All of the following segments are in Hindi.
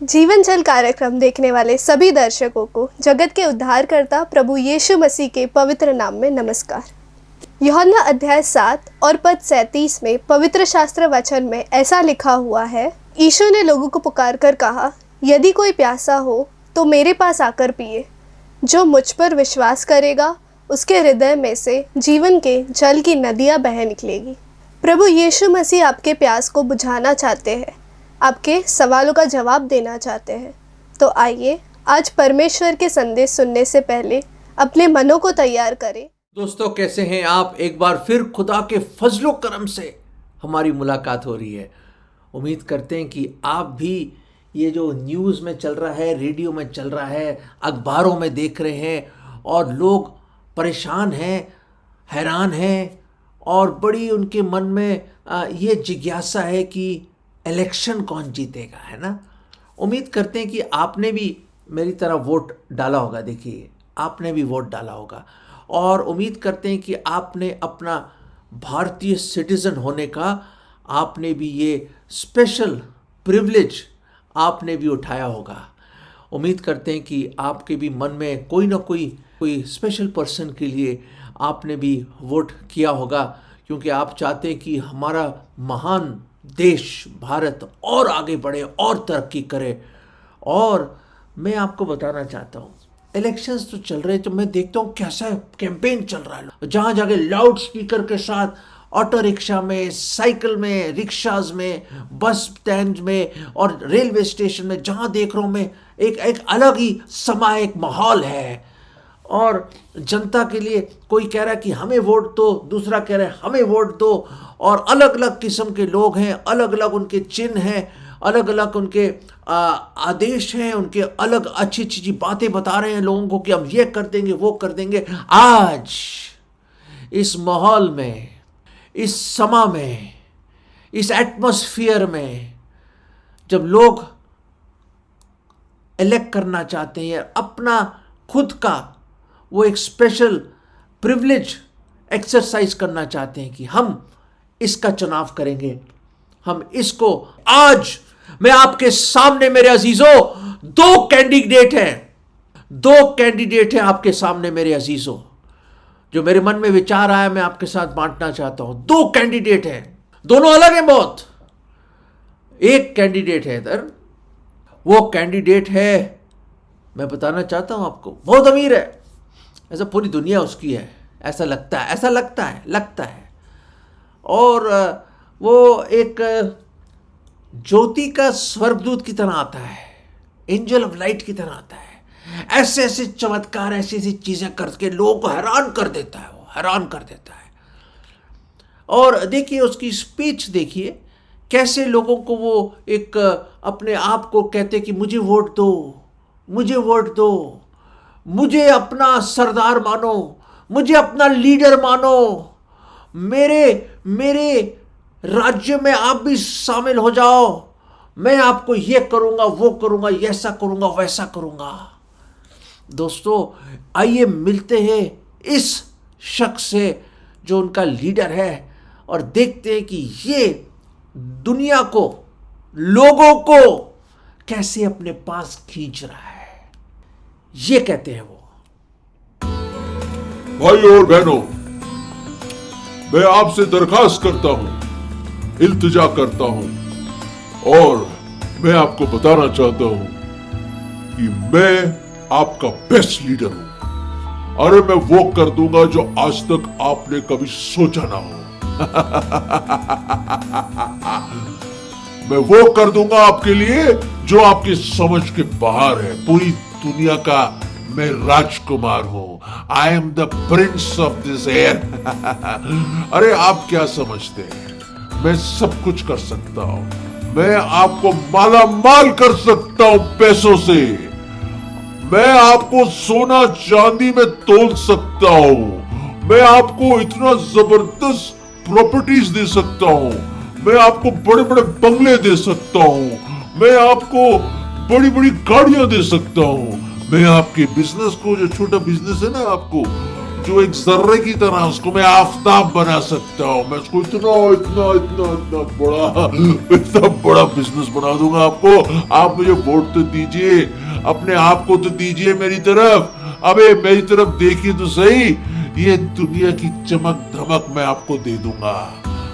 जीवन जल कार्यक्रम देखने वाले सभी दर्शकों को जगत के उद्धारकर्ता प्रभु यीशु मसीह के पवित्र नाम में नमस्कार। यूहन्ना अध्याय 7 और पद 37 में पवित्र शास्त्र वचन में ऐसा लिखा हुआ है, यीशु ने लोगों को पुकार कर कहा, यदि कोई प्यासा हो तो मेरे पास आकर पिए। जो मुझ पर विश्वास करेगा उसके हृदय में से जीवन के जल की नदियाँ बह निकलेगी। प्रभु यीशु मसीह आपके प्यास को बुझाना चाहते हैं, आपके सवालों का जवाब देना चाहते हैं। तो आइए आज परमेश्वर के संदेश सुनने से पहले अपने मनों को तैयार करें। दोस्तों, कैसे हैं आप? एक बार फिर खुदा के फजलो करम से हमारी मुलाकात हो रही है। उम्मीद करते हैं कि आप भी ये जो न्यूज़ में चल रहा है, रेडियो में चल रहा है, अखबारों में देख रहे हैं और लोग परेशान हैं, हैरान हैं और बड़ी उनके मन में ये जिज्ञासा है कि इलेक्शन कौन जीतेगा, है ना। उम्मीद करते हैं कि आपने भी मेरी तरह वोट डाला होगा। देखिए, आपने भी वोट डाला होगा और उम्मीद करते हैं कि आपने अपना भारतीय सिटीज़न होने का आपने भी ये स्पेशल प्रिविलेज आपने भी उठाया होगा। उम्मीद करते हैं कि आपके भी मन में कोई ना कोई स्पेशल पर्सन के लिए आपने भी वोट किया होगा, क्योंकि आप चाहते हैं कि हमारा महान देश भारत और आगे बढ़े और तरक्की करे। और मैं आपको बताना चाहता हूँ, इलेक्शंस तो चल रहे हैं, तो मैं देखता हूँ कैसा कैंपेन चल रहा है। जहाँ जगह लाउड स्पीकर के साथ ऑटो रिक्शा में, साइकिल में, रिक्शाज में, बस स्टैंड में और रेलवे स्टेशन में, जहाँ देख रहा हूँ मैं एक अलग ही समा, एक माहौल है। और जनता के लिए कोई कह रहा है कि हमें वोट दो, दूसरा कह रहा है हमें वोट दो। और अलग अलग किस्म के लोग हैं, अलग अलग उनके चिन्ह हैं, अलग अलग उनके आदेश हैं, उनके अलग अच्छी अच्छी बातें बता रहे हैं लोगों को कि हम ये कर देंगे, वो कर देंगे। आज इस माहौल में, इस समा में, इस एटमॉस्फेयर में, जब लोग इलेक्ट करना चाहते हैं अपना खुद का वो एक स्पेशल प्रिविलेज एक्सरसाइज करना चाहते हैं कि हम इसका चुनाव करेंगे, हम इसको। आज मैं आपके सामने मेरे अजीजों दो कैंडिडेट हैं आपके सामने मेरे अजीजों, जो मेरे मन में विचार आया मैं आपके साथ बांटना चाहता हूं। दो कैंडिडेट हैं, दोनों अलग हैं बहुत। एक कैंडिडेट है इधर, वो कैंडिडेट है, मैं बताना चाहता हूं आपको, बहुत अमीर है, ऐसा पूरी दुनिया उसकी है, ऐसा लगता है। और वो एक ज्योति का स्वर्गदूत की तरह आता है, एंजल ऑफ लाइट की तरह आता है। ऐसे ऐसे चमत्कार, ऐसी ऐसी चीजें करके लोगों को हैरान कर देता है। और देखिए उसकी स्पीच, देखिए कैसे लोगों को वो एक अपने आप को कहते कि मुझे वोट दो, मुझे अपना सरदार मानो, मुझे अपना लीडर मानो, मेरे राज्य में आप भी शामिल हो जाओ, मैं आपको ये करूंगा, वो करूंगा, ऐसा करूंगा, वैसा करूंगा। दोस्तों, आइए मिलते हैं इस शख्स से जो उनका लीडर है और देखते हैं कि ये दुनिया को, लोगों को कैसे अपने पास खींच रहा है। ये कहते हैं वो। भाइयों और बहनों, मैं आपसे दरखास्त करता हूं, इल्तिजा करता हूं और मैं आपको बताना चाहता हूं कि मैं आपका बेस्ट लीडर हूं। अरे मैं वो कर दूंगा जो आज तक आपने कभी सोचा ना हो। मैं वो कर दूंगा आपके लिए जो आपकी समझ के बाहर है। पूरी दुनिया का मैं राजकुमार हूं। I am the prince of this air. अरे आप क्या समझते हैं, मैं सब कुछ कर सकता हूं। मैं आपको माला माल कर सकता हूं पैसों से। मैं आपको सोना चांदी में तोल सकता हूं। मैं आपको इतना जबरदस्त प्रॉपर्टीज दे सकता हूं। मैं आपको बड़े बड़े बंगले दे सकता हूं। मैं आपको बड़ी बड़ी गाड़ियां दे सकता हूं। मैं आपके बिजनेस को, जो छोटा बिजनेस है ना आपको, जो एक जर्रे की तरह उसको मैं आफताब बना सकता हूँ। मैं उसको इतना इतना इतना इतना बड़ा बिजनेस बना दूंगा आपको। आप मुझे वोट तो दीजिए, अपने आप को तो दीजिए मेरी तरफ। अबे मेरी तरफ देखिए तो सही, ये दुनिया की चमक धमक मैं आपको दे दूंगा।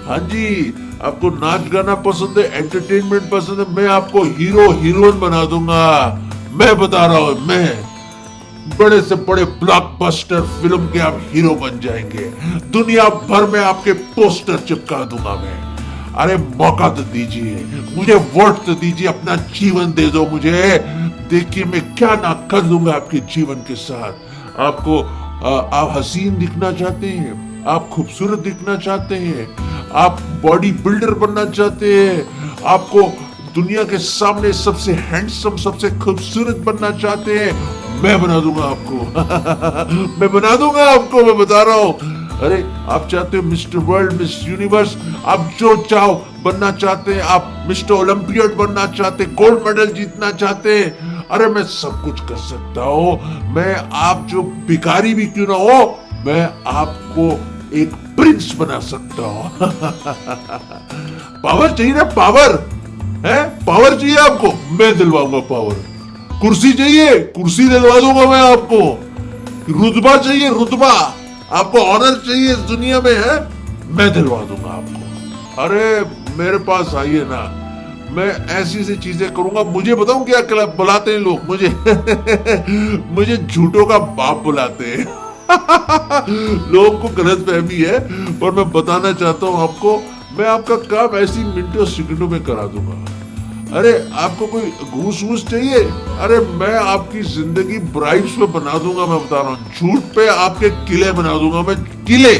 हाँ जी, आपको नाच गाना पसंद है, एंटरटेनमेंट पसंद है, मैं आपको हीरो हीरोइन बना दूंगा। मैं बता रहा हूँ, मैं बड़े से बड़े ब्लॉकबस्टर फिल्म के आप हीरो बन जाएंगे। दुनिया भर में आपके पोस्टर चिपका दूंगा मैं। अरे मौका तो दीजिए, मुझे वोट तो दीजिए, अपना जीवन दे दो मुझे। देखिए मैं क्या ना कर दूंगा आपके जीवन के साथ। आपको आप हसीन दिखना चाहते हैं, आप खूबसूरत दिखना चाहते हैं, आप बॉडी बिल्डर बनना चाहते हैं, आपको दुनिया के सामने सबसे हैंडसम सबसे खूबसूरत बनना चाहते हैं, मैं बना दूंगा आपको। मैं बना दूंगा आपको, मैं बता रहा हूँ। अरे आप चाहते हो मिस्टर वर्ल्ड, मिस यूनिवर्स, आप जो चाहो बनना चाहते हैं, आप मिस्टर ओलंपियड बनना चाहते हैं, गोल्ड मेडल जीतना चाहते हैं, अरे मैं सब कुछ कर सकता हूँ। मैं आप जो भिखारी भी क्यों ना हो, मैं आपको एक प्रिंस बना सकता हूँ। पावर चाहिए ना, पावर है, पावर चाहिए आपको, मैं दिलवाऊंगा पावर। कुर्सी चाहिए, कुर्सी दिलवा दूंगा मैं आपको। रुतबा चाहिए, रुतबा, आपको ऑनर चाहिए इस दुनिया में, है, मैं दिलवा दूंगा आपको। अरे मेरे पास आइए ना, मैं ऐसी सी चीजें करूंगा। मुझे बताऊं क्या बुलाते हैं लोग मुझे? मुझे झूठों का बाप बुलाते हैं। लोगों को गलत फहमी है, पर मैं बताना चाहता हूं आपको, मैं आपका काम ऐसी मिनटों सेकंडों में करा दूंगा। अरे आपको कोई घूस वूस चाहिए? अरे मैं आपकी जिंदगी ब्राइट्स पे बना दूंगा। मैं बता रहा हूँ, झूठ पे आपके किले बना दूंगा मैं। किले,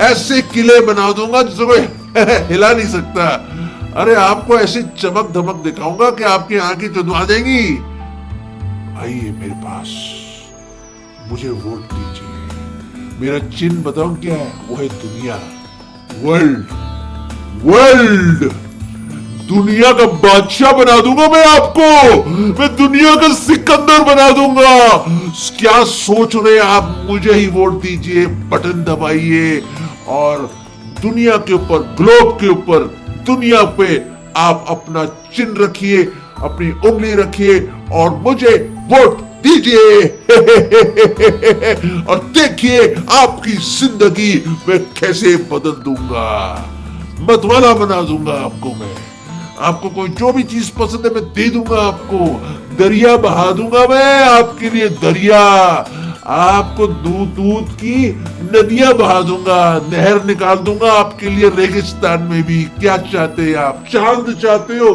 ऐसे किले बना दूंगा जिसको कोई हिला नहीं सकता। अरे आपको ऐसी चमक धमक दिखाऊंगा कि आपकी आंखें चुदवा देंगी। आइए मेरे पास, मुझे वोट दीजिए। मेरा चिन्ह बताऊं क्या है? वो है दुनिया, वर्ल्ड। वर्ल्ड, दुनिया का बादशाह बना दूंगा मैं आपको। मैं दुनिया का सिकंदर बना दूंगा। क्या सोच रहे हैं आप? मुझे ही वोट दीजिए, बटन दबाइए और दुनिया के ऊपर, ग्लोब के ऊपर, दुनिया पे आप अपना चिन्ह रखिए, अपनी उंगली रखिए और मुझे वोट दीजिए। और देखिए आपकी जिंदगी मैं कैसे बदल दूंगा, मतवाला बना दूंगा आपको मैं। आपको कोई जो भी चीज पसंद है मैं दे दूंगा आपको। दरिया बहा दूंगा मैं आपके लिए, दरिया। आपको दूध दूध की नदियां बहा दूंगा, नहर निकाल दूंगा आपके लिए रेगिस्तान में भी। क्या चाहते हैं आप? चांद चाहते हो?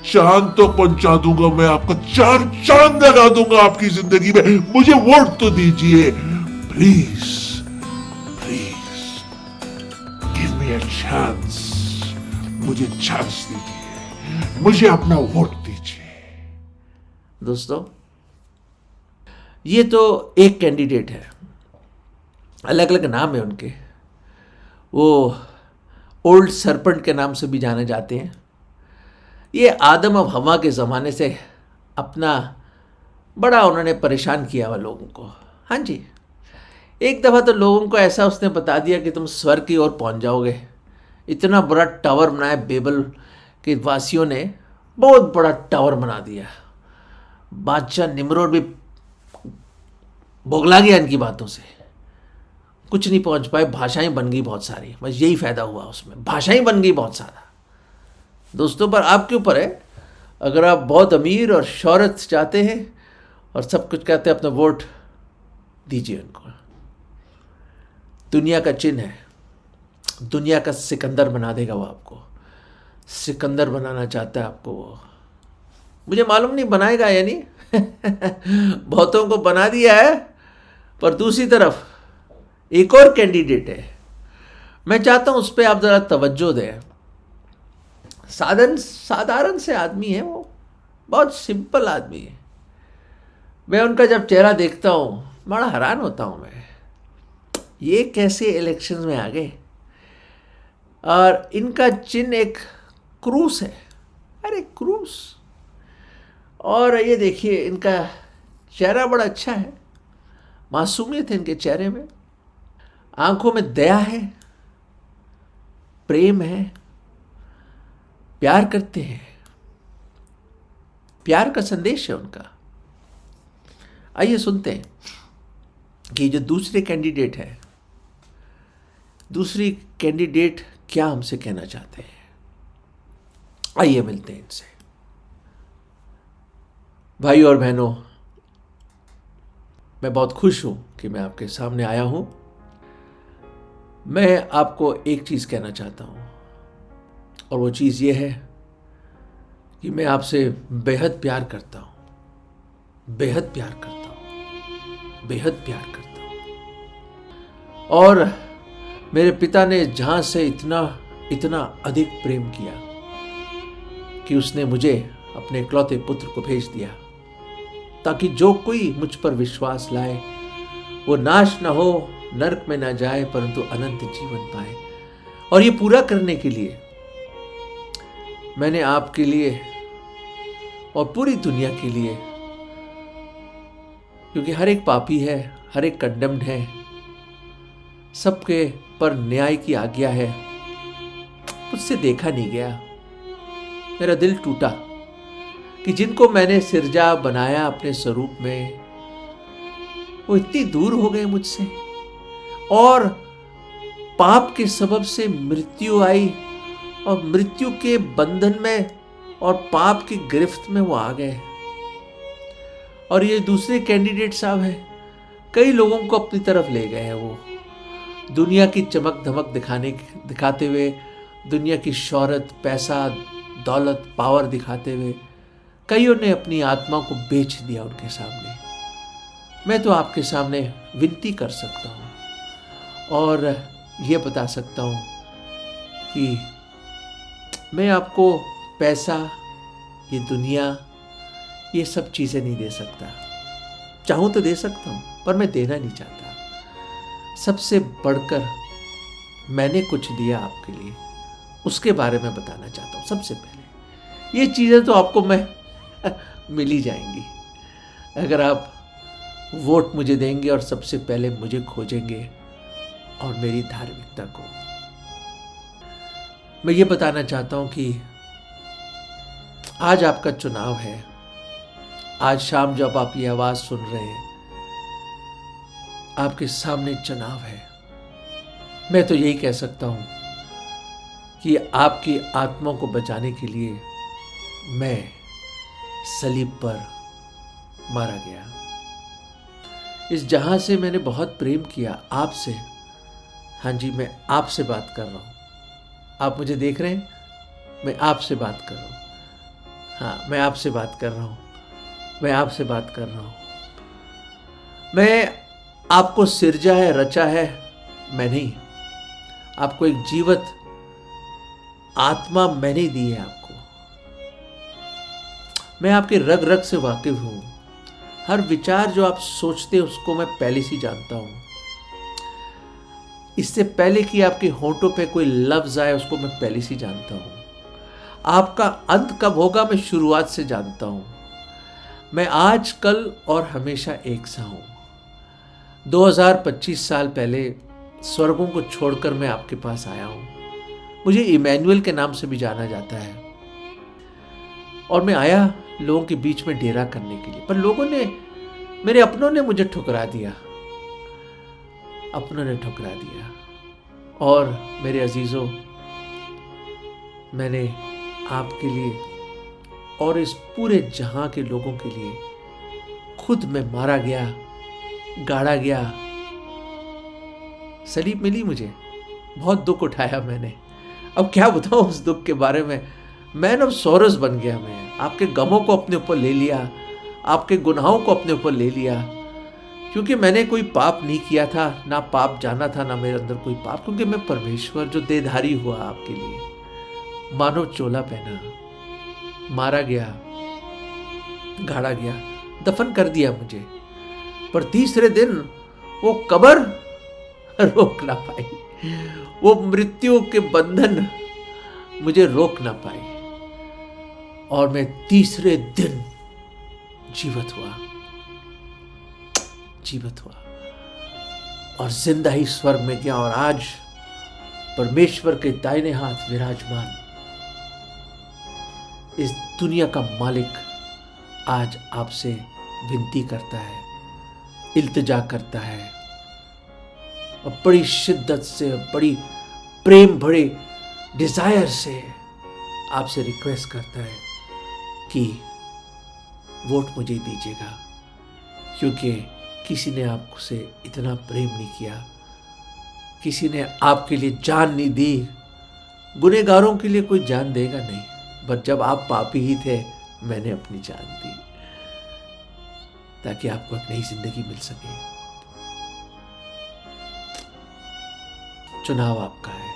चांद तो पहुंचा दूंगा मैं आपको। चार चांद लगा दूंगा आपकी जिंदगी में। मुझे वोट तो दीजिए please, please give me a chance. मुझे चांस दीजिए, मुझे अपना वोट दीजिए। दोस्तों, ये तो एक कैंडिडेट है, अलग अलग नाम है उनके। वो ओल्ड सरपेंट के नाम से भी जाने जाते हैं। ये आदम और हवा के ज़माने से अपना बड़ा उन्होंने परेशान किया हुआ लोगों को। हाँ जी, एक दफ़ा तो लोगों को ऐसा उसने बता दिया कि तुम स्वर्ग की ओर पहुंच जाओगे। इतना बड़ा टावर बनाया, बेबल के वासियों ने बहुत बड़ा टावर बना दिया। बादशाह निम्रोद भी बोगला गया इनकी बातों से, कुछ नहीं पहुंच पाए। भाषाएं बन गई बहुत सारी, बस यही फ़ायदा हुआ उसमें, भाषाएं बन गई बहुत सारा। दोस्तों, पर आपके ऊपर है। अगर आप बहुत अमीर और शोहरत चाहते हैं और सब कुछ कहते हैं, अपना वोट दीजिए उनको। दुनिया का चिन्ह है, दुनिया का सिकंदर बना देगा वो आपको। सिकंदर बनाना चाहता है आपको वो। मुझे मालूम नहीं बनाएगा या नहीं। बहुतों को बना दिया है, पर दूसरी तरफ एक और कैंडिडेट है। मैं चाहता हूं उस पर आप ज़रा तवज्जो दें। साधारण से आदमी है वो, बहुत सिंपल आदमी है। मैं उनका जब चेहरा देखता हूँ बड़ा हैरान होता हूँ मैं, ये कैसे इलेक्शंस में आ गए। और इनका चिन्ह एक क्रूस है। अरे क्रूस! और ये देखिए इनका चेहरा बड़ा अच्छा है, मासूमियत है इनके चेहरे में। आंखों में दया है, प्रेम है, प्यार करते हैं, प्यार का संदेश है उनका। आइए सुनते हैं कि जो दूसरे कैंडिडेट है, दूसरी कैंडिडेट क्या हमसे कहना चाहते हैं। आइए मिलते हैं इनसे। भाई और बहनों, मैं बहुत खुश हूं कि मैं आपके सामने आया हूं। मैं आपको एक चीज कहना चाहता हूं, और वो चीज ये है कि मैं आपसे बेहद प्यार करता हूं, बेहद प्यार करता हूं, बेहद प्यार करता हूं। और मेरे पिता ने जहां से इतना इतना अधिक प्रेम किया कि उसने मुझे अपने इकलौते पुत्र को भेज दिया, ताकि जो कोई मुझ पर विश्वास लाए वो नाश न हो, नरक में न जाए, परंतु अनंत जीवन पाए। और ये पूरा करने के लिए मैंने आपके लिए और पूरी दुनिया के लिए, क्योंकि हर एक पापी है, हर एक कंडेम्ड है, सबके पर न्याय की आज्ञा है, मुझसे देखा नहीं गया। मेरा दिल टूटा कि जिनको मैंने सिरजा बनाया अपने स्वरूप में, वो इतनी दूर हो गए मुझसे, और पाप के सबब से मृत्यु आई, और मृत्यु के बंधन में और पाप की गिरफ्त में वो आ गए। और ये दूसरे कैंडिडेट साहब हैं, कई लोगों को अपनी तरफ ले गए हैं। वो दुनिया की चमक धमक दिखाते हुए, दुनिया की शोहरत, पैसा, दौलत, पावर दिखाते हुए कईयों ने अपनी आत्मा को बेच दिया उनके सामने। मैं तो आपके सामने विनती कर सकता हूं और ये बता सकता हूं कि मैं आपको पैसा, ये दुनिया, ये सब चीजें नहीं दे सकता। चाहूं तो दे सकता हूं, पर मैं देना नहीं चाहता। सबसे बढ़कर मैंने कुछ दिया आपके लिए, उसके बारे में बताना चाहता हूं। सबसे पहले ये चीजें तो आपको मैं मिल ही जाएंगी अगर आप वोट मुझे देंगे और सबसे पहले मुझे खोजेंगे और मेरी धार्मिकता को। मैं ये बताना चाहता हूं कि आज आपका चुनाव है। आज शाम जब आप ये आवाज सुन रहे हैं, आपके सामने चुनाव है। मैं तो यही कह सकता हूं कि आपकी आत्मा को बचाने के लिए मैं सलीब पर मारा गया। इस जहां से मैंने बहुत प्रेम किया आपसे। हाँ जी, मैं आपसे बात कर रहा हूं। आप मुझे देख रहे हैं, मैं आपसे बात कर रहा हूं। हाँ, मैं आपसे बात कर रहा हूं, मैं आपसे बात कर रहा हूं। मैं आपको सिरजा है, रचा है मैं नहीं। आपको एक जीवित आत्मा मैंने दी है। आपको मैं आपके रग रग से वाकिफ हूं। हर विचार जो आप सोचते हैं उसको मैं पहले से जानता हूं। इससे पहले कि आपके होंठों पे कोई लफ्ज आए उसको मैं पहले से जानता हूं। आपका अंत कब होगा मैं शुरुआत से जानता हूं। मैं आज, कल और हमेशा एक सा हूं। 2025 साल पहले स्वर्गों को छोड़कर मैं आपके पास आया हूं। मुझे इमैनुअल के नाम से भी जाना जाता है। और मैं आया लोगों के बीच में डेरा करने के लिए, पर लोगों ने, मेरे अपनों ने मुझे ठुकरा दिया। अपनों ने ठुकरा दिया। और मेरे अजीजों, मैंने आपके लिए और इस पूरे जहां के लोगों के लिए खुद में मारा गया, गाड़ा गया। सलीब मिली मुझे, बहुत दुख उठाया मैंने। अब क्या बताऊं उस दुख के बारे में। मैन ऑफ सॉरोस बन गया मैं। आपके गमों को अपने ऊपर ले लिया, आपके गुनाहों को अपने ऊपर ले लिया, क्योंकि मैंने कोई पाप नहीं किया था, ना पाप जाना था, ना मेरे अंदर कोई पाप। क्योंकि मैं परमेश्वर जो देहधारी हुआ आपके लिए, मानव चोला पहना, मारा गया, गाड़ा गया, दफन कर दिया मुझे। पर तीसरे दिन वो कब्र रोक ना पाई, वो मृत्यु के बंधन मुझे रोक ना पाई, और मैं तीसरे दिन जीवित हुआ, जीवित हुआ। और जिंदा ही स्वर्ग में गया और आज परमेश्वर के दाहिने हाथ विराजमान इस दुनिया का मालिक आज आपसे विनती करता है, इल्तिजा करता है और बड़ी शिद्दत से, बड़ी प्रेम भरे डिजायर से आपसे रिक्वेस्ट करता है कि वोट मुझे दीजिएगा, क्योंकि किसी ने आपसे इतना प्रेम नहीं किया, किसी ने आपके लिए जान नहीं दी। गुनहगारों के लिए कोई जान देगा नहीं, पर जब आप पापी ही थे मैंने अपनी जान दी ताकि आपको एक नई जिंदगी मिल सके। चुनाव आपका है,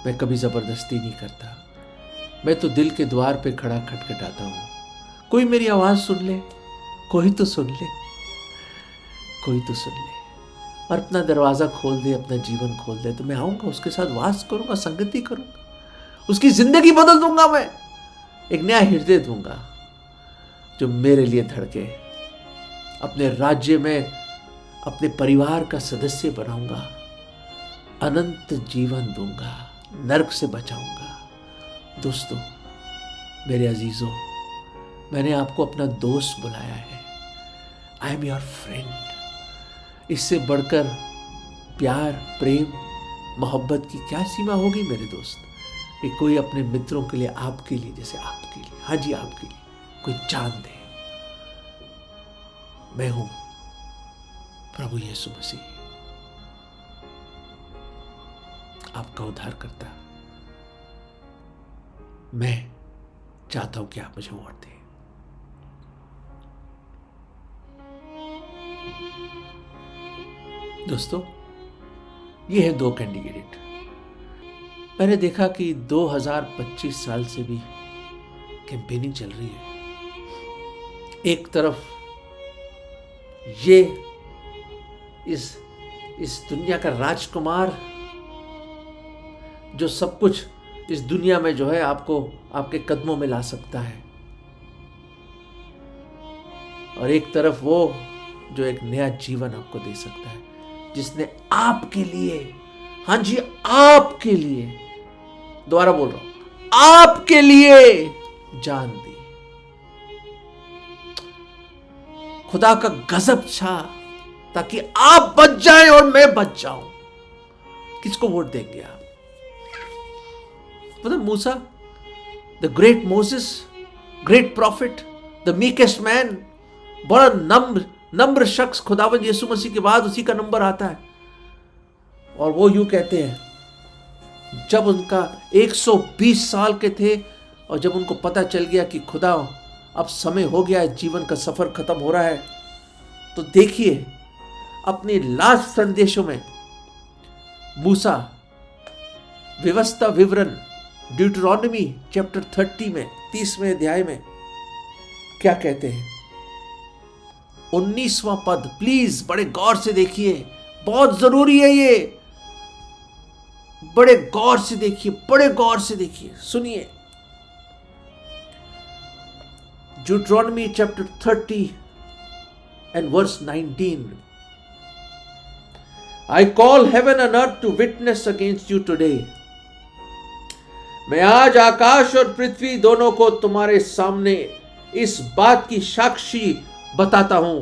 मैं कभी जबरदस्ती नहीं करता, मैं तो दिल के द्वार पे खड़ा खटखटाता हूं। कोई मेरी आवाज सुन ले, कोई तो सुन ले, कोई तो सुन ले और अपना दरवाजा खोल दे, अपना जीवन खोल दे, तो मैं आऊंगा, उसके साथ वास करूंगा, संगति करूंगा, उसकी जिंदगी बदल दूंगा। मैं एक नया हृदय दूंगा जो मेरे लिए धड़के, अपने राज्य में अपने परिवार का सदस्य बनाऊंगा, अनंत जीवन दूंगा, नरक से बचाऊंगा। दोस्तों, मेरे अजीजों, मैंने आपको अपना दोस्त बुलाया है। I am your friend. इससे बढ़कर प्यार, प्रेम, मोहब्बत की क्या सीमा होगी मेरे दोस्त, कि कोई अपने मित्रों के लिए, आपके लिए, जैसे आपके लिए, हाँ जी आपके लिए कोई जान दे। मैं हूं प्रभु यीशु मसीह, आपका उद्धार करता। मैं चाहता हूं कि आप मुझे वोट दें। दोस्तों, ये है दो कैंडिडेट। मैंने देखा कि 2025 साल से भी कैंपेनिंग चल रही है। एक तरफ ये इस दुनिया का राजकुमार जो सब कुछ इस दुनिया में जो है आपको आपके कदमों में ला सकता है, और एक तरफ वो जो एक नया जीवन आपको दे सकता है, जिसने आपके लिए, हाँ जी आपके लिए, दोबारा बोल रहा हूं, आपके लिए जान दी। खुदा का गजब छा ताकि आप बच जाएं और मैं बच जाऊं। किसको वोट देंगे आप? मतलब मूसा, the great Moses, great prophet, the meekest man, बड़ा नम्र शख्स, खुदावंद यीशु मसीह के बाद उसी का नंबर आता है। और वो यूं कहते हैं, जब उनका 120 साल के थे और जब उनको पता चल गया कि खुदा अब समय हो गया है, जीवन का सफर खत्म हो रहा है, तो देखिए अपने लास्ट संदेशों में मूसा व्यवस्था विवरण ड्यूटरॉनमी चैप्टर 30 में 30वें अध्याय में क्या कहते हैं। 19वां पद, प्लीज बड़े गौर से देखिए, बहुत जरूरी है ये, बड़े गौर से देखिए, बड़े गौर से देखिए, सुनिए। ड्यूटरॉनमी chapter 30 and verse 19. I call heaven and earth to witness against you today. मैं आज आकाश और पृथ्वी दोनों को तुम्हारे सामने इस बात की साक्षी बताता हूं,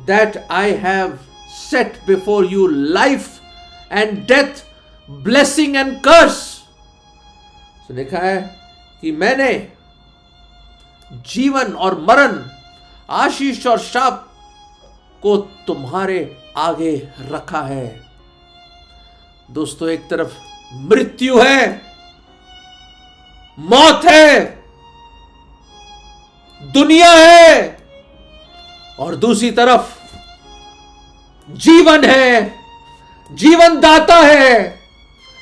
that I have set before you life and death, blessing and curse. तो लिखा है कि मैंने जीवन और मरण, आशीष और शाप को तुम्हारे आगे रखा है। दोस्तों, एक तरफ मृत्यु है, मौत है, दुनिया है, और दूसरी तरफ जीवन है, जीवन दाता है,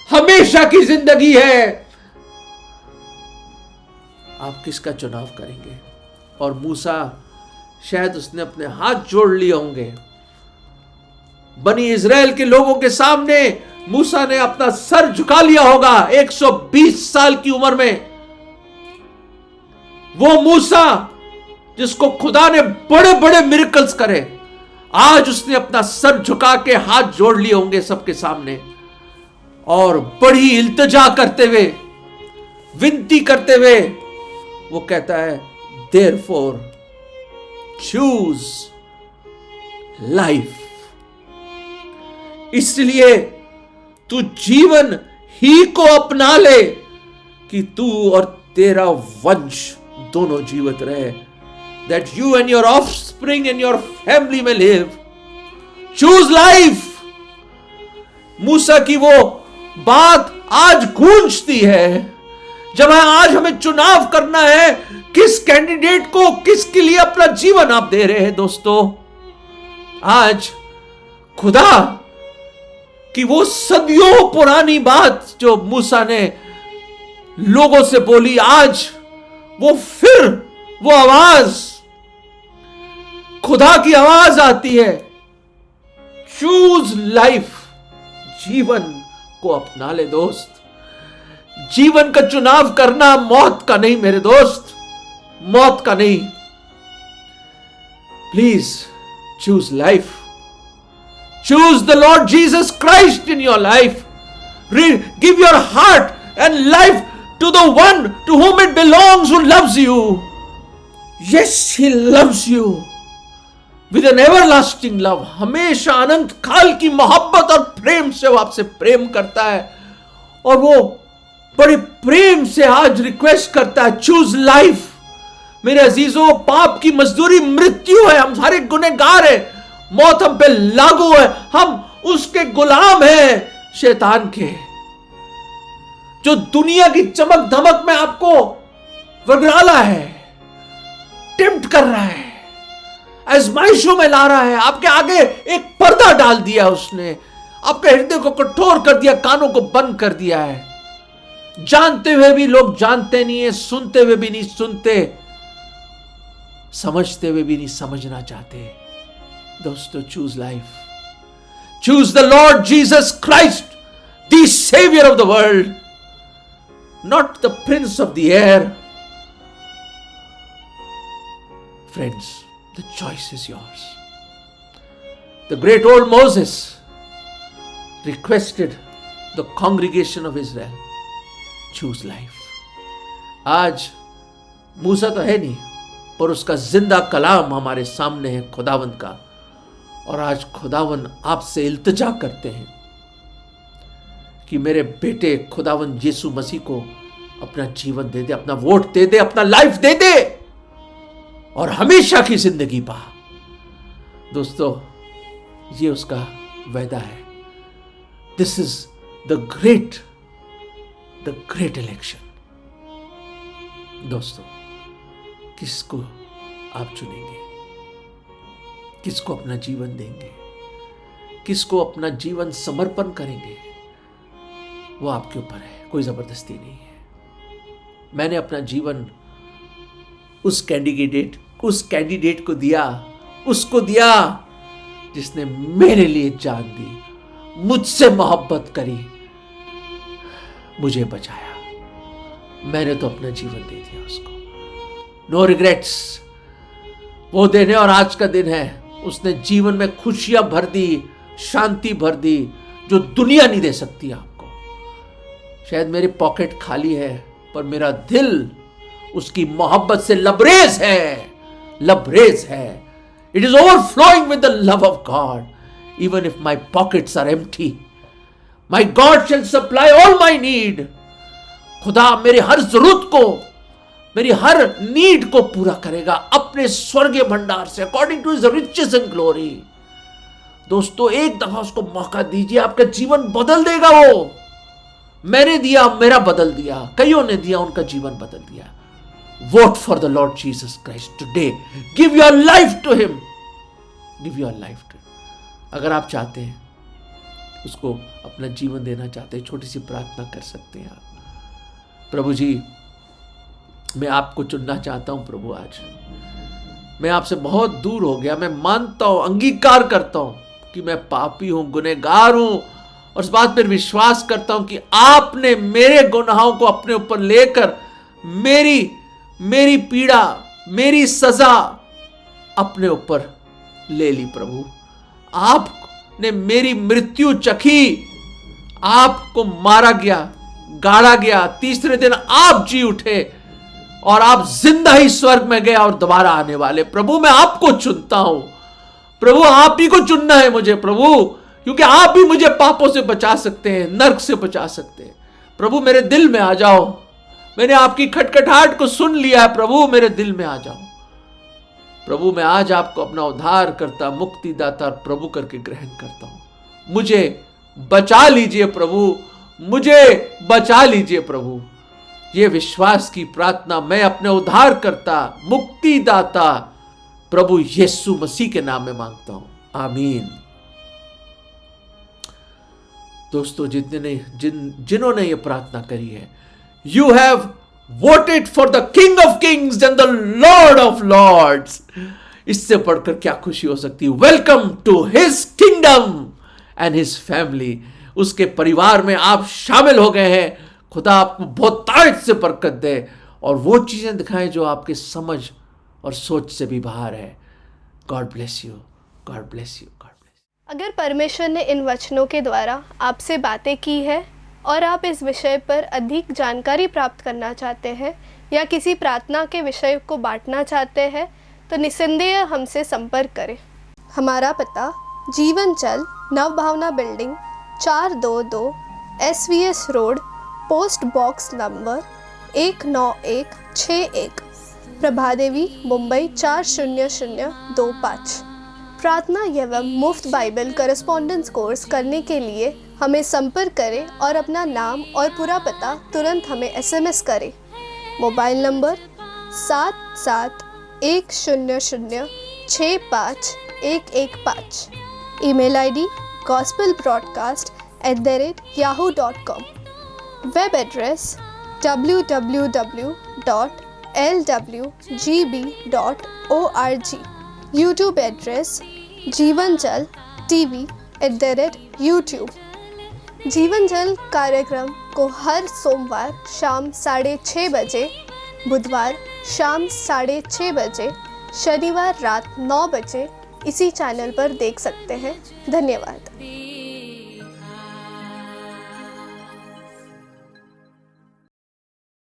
हमेशा की जिंदगी है। आप किसका चुनाव करेंगे? और मूसा, शायद उसने अपने हाथ जोड़ लिए होंगे, बनी इजराइल के लोगों के सामने मूसा ने अपना सर झुका लिया होगा 120 साल की उम्र में। वो मूसा जिसको खुदा ने बड़े बड़े मिरेकल्स करे, आज उसने अपना सर झुका के हाथ जोड़ लिए होंगे सबके सामने और बड़ी इल्तिजा करते हुए, विनती करते हुए वो कहता है, देयरफॉर चूज लाइफ। इसलिए तू जीवन ही को अपना ले कि तू और तेरा वंश दोनों जीवित रहे, that you and your offspring and your family may live. Choose life. मूसा की वो बात आज गूंजती है जब आज हमें चुनाव करना है किस कैंडिडेट को, किसके लिए अपना जीवन आप दे रहे हैं। दोस्तों, आज खुदा कि वो सदियों पुरानी बात जो मूसा ने लोगों से बोली, आज वो फिर वो आवाज, खुदा की आवाज आती है, चूज लाइफ। जीवन को अपना ले दोस्त। जीवन का चुनाव करना मौत का नहीं मेरे दोस्त, मौत का नहीं। Please choose life. Choose the Lord Jesus Christ in your life. Give your heart and life to the one to whom it belongs, who loves you. Yes, he loves you with an everlasting love. हमेशा अनंत काल की मोहब्बत और प्रेम से वो आपसे प्रेम करता है और वो बड़े प्रेम से आज रिक्वेस्ट करता है, चूज लाइफ। मेरे अजीजों, पाप की मजदूरी मृत्यु है। हम सारे गुनहगार हैं, मौत हम पे लागू है, हम उसके गुलाम हैं, शैतान के, जो दुनिया की चमक धमक में आपको वगड़ाला है, टेम्प्ट कर रहा है, आजमाइशों में ला रहा है। आपके आगे एक पर्दा डाल दिया उसने, आपके हृदय को कठोर कर दिया, कानों को बंद कर दिया है। जानते हुए भी लोग जानते नहीं है, सुनते हुए भी नहीं सुनते, समझते हुए भी नहीं समझना चाहते। दोस्तों, choose life. Choose the lord Jesus Christ, the saviour of the world, not the prince of the air. Friends, the choice is yours. The great old Moses requested the congregation of Israel, choose life. आज मूसा तो है नहीं, पर उसका जिंदा कलाम हमारे सामने है, खुदावंद का। और आज खुदावन आपसे इल्तिजा करते हैं कि मेरे बेटे खुदावन यीशु मसीह को अपना जीवन दे दे, अपना वोट दे दे, अपना लाइफ दे दे और हमेशा की जिंदगी पा। दोस्तों, ये उसका वादा है। This is the great election. दोस्तों, किसको आप चुनेंगे? किसको अपना जीवन देंगे? किसको अपना जीवन समर्पण करेंगे? वो आपके ऊपर है, कोई जबरदस्ती नहीं है। मैंने अपना जीवन उस कैंडिडेट को दिया, उसको दिया जिसने मेरे लिए जान दी, मुझसे मोहब्बत करी, मुझे बचाया। मैंने तो अपना जीवन दे दिया उसको। No regrets. वो दिन है और आज का दिन है। उसने जीवन में खुशियां भर दी, शांति भर दी, जो दुनिया नहीं दे सकती आपको। शायद मेरी पॉकेट खाली है, पर मेरा दिल उसकी मोहब्बत से लबरेज है। It is overflowing with the love of God. Even if my pockets are empty, my God shall supply all my need. खुदा मेरे हर जरूरत को, मेरी हर नीड को पूरा करेगा अपने स्वर्गीय भंडार से, according to his riches and glory. दोस्तों, एक दफा उसको मौका दीजिए, आपका जीवन बदल देगा। वो मैंने दिया, मेरा बदल दिया, कईयों ने दिया, उनका जीवन बदल दिया। Vote for the lord Jesus Christ today. Give your life to him. Give your life to him. अगर आप चाहते हैं, उसको अपना जीवन देना चाहते हैं, छोटी सी प्रार्थना कर सकते हैं आप। प्रभु जी, मैं आपको चुनना चाहता हूं प्रभु। आज मैं आपसे बहुत दूर हो गया। मैं मानता हूं, अंगीकार करता हूं कि मैं पापी हूं, गुनहगार हूं, और इस बात पर विश्वास करता हूं कि आपने मेरे गुनाहों को अपने ऊपर लेकर मेरी पीड़ा, मेरी सजा अपने ऊपर ले ली प्रभु। आपने मेरी मृत्यु चखी, आपको मारा गया, गाड़ा गया, तीसरे दिन आप जी उठे और आप जिंदा ही स्वर्ग में गए और दोबारा आने वाले। प्रभु मैं आपको चुनता हूं प्रभु, आप ही को चुनना है मुझे प्रभु, क्योंकि आप भी मुझे पापों से बचा सकते हैं, नर्क से बचा सकते हैं। प्रभु मेरे दिल में आ जाओ, मैंने आपकी खटखटाहट को सुन लिया है प्रभु, मेरे दिल में आ जाओ। प्रभु मैं आज आपको अपना उद्धार करता, मुक्तिदाता और प्रभु करके ग्रहण करता हूं। मुझे बचा लीजिए प्रभु, मुझे बचा लीजिए प्रभु। ये विश्वास की प्रार्थना मैं अपने उद्धार करता, मुक्तिदाता प्रभु यीशु मसीह के नाम में मांगता हूं, आमीन। दोस्तों जिन्होंने ये प्रार्थना करी है, you have voted for the king of kings and the lord of lords. इससे बढ़कर क्या खुशी हो सकती है। Welcome to his kingdom and his family. उसके परिवार में आप शामिल हो गए हैं। खुदा आपको बहुत ताकत से बरकत दे और वो चीजें दिखाएं जो आपके समझ और सोच से भी बाहर है। God bless you, God bless you, God bless. अगर परमेश्वर ने इन वचनों के द्वारा आपसे बातें की है और आप इस विषय पर अधिक जानकारी प्राप्त करना चाहते हैं या किसी प्रार्थना के विषय को बांटना चाहते हैं तो निस्संदेह हमसे संपर्क करें। हमारा पता जीवन चल Navbhavna building 422 SVS road, post box number 19161, Prabhadevi, Mumbai 40025। प्रार्थना एवं मुफ्त बाइबल करस्पॉन्डेंस कोर्स करने के लिए हमें संपर्क करें और अपना नाम और पूरा पता तुरंत हमें SMS करें। Mobile number 7710065115। Email ID gospelbroadcast@yahoo.com। Web address www.lwgb.org। YouTube address जीवन जल TV@YouTube। जीवन जल कार्यक्रम को हर सोमवार शाम 6:30 बजे, बुधवार शाम 6:30 बजे, शनिवार रात 9 बजे इसी चैनल पर देख सकते हैं। धन्यवाद।